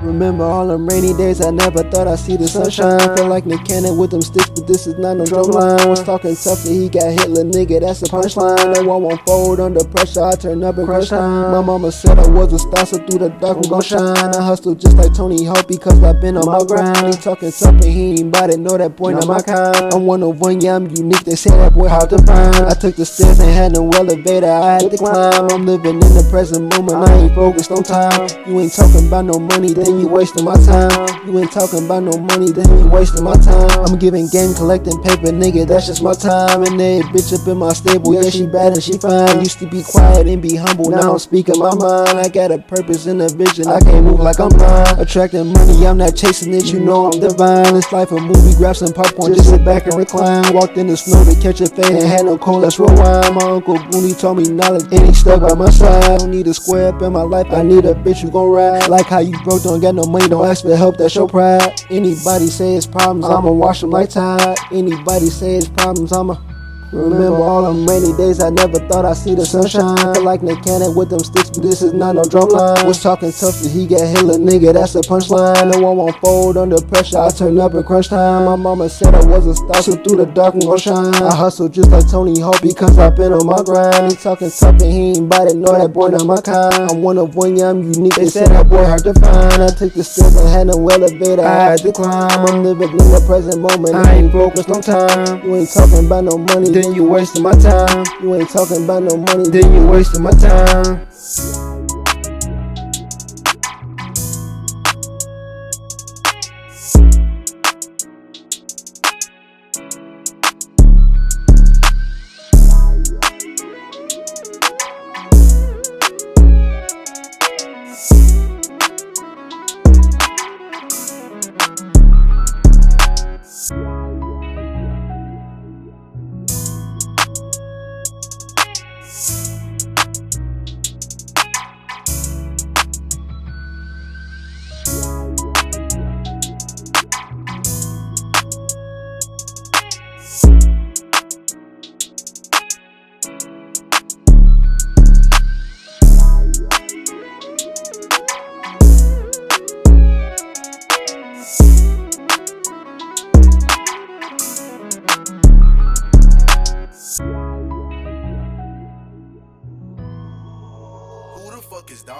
Remember all them rainy days, I never thought I'd see the sunshine. Feel like Nick Cannon with them sticks, but this is not no drum line. Was talking tough that he got hit, little nigga, that's a punchline. No one won't fold under pressure, I turn up in crunch time. My mama said I was a star, so through the dark I'm gon' shine. I hustle just like Tony Hawk because I've been on my grind. He talking tough and he ain't bout it, know that boy not my kind. I'm one of one, yeah, I'm unique, they say that boy hard to find. I took the stairs and had no elevator, I had to climb. I'm living in the present moment, I ain't focused on time. You ain't talking about no money, then you wasting my time. You ain't talking about no money, then you wasting my time. I'm giving game, collecting paper, nigga, that's just my time. And that bitch up in my stable, yeah, she bad and she fine. Used to be quiet and be humble, now I'm speaking my mind. I got a purpose and a vision, I can't move like I'm blind. Attracting money, I'm not chasing it, you know I'm divine. It's life a movie, grab some popcorn, just sit back and recline. Walked in the snow to catch a fade and had no cold, let's rewind. My uncle Booney told me knowledge, and he stuck by my side. Don't need a square up in my life, I need a bitch who gon' ride. Like how you broke, don't got no money, don't ask for help, that's your pride. Anybody say it's problems, I'ma wash them like tide. Anybody say it's problems, I'ma remember all them rainy days, I never thought I'd see the sunshine. Feel like Nick Cannon with them sticks, but this is not no drum line. Was talking tough that he got hit, little nigga, that's a punchline. No one won't fold under pressure, I turn up in crunch time. My mama said I was a star, so through the dark I'm gon' shine. I hustle just like Tony Hawk because I've been on my grind. He talking tough and he ain't bout it, know that boy not my kind. I'm one of one, yeah, I'm unique, they said that boy hard to find. I took the stairs and had no elevator, I had to climb. I'm living in the present moment, I ain't focused on time. You ain't talking about no money, then you wasting my time. You ain't talking about no money, then you wasting my time. Who the fuck is Don?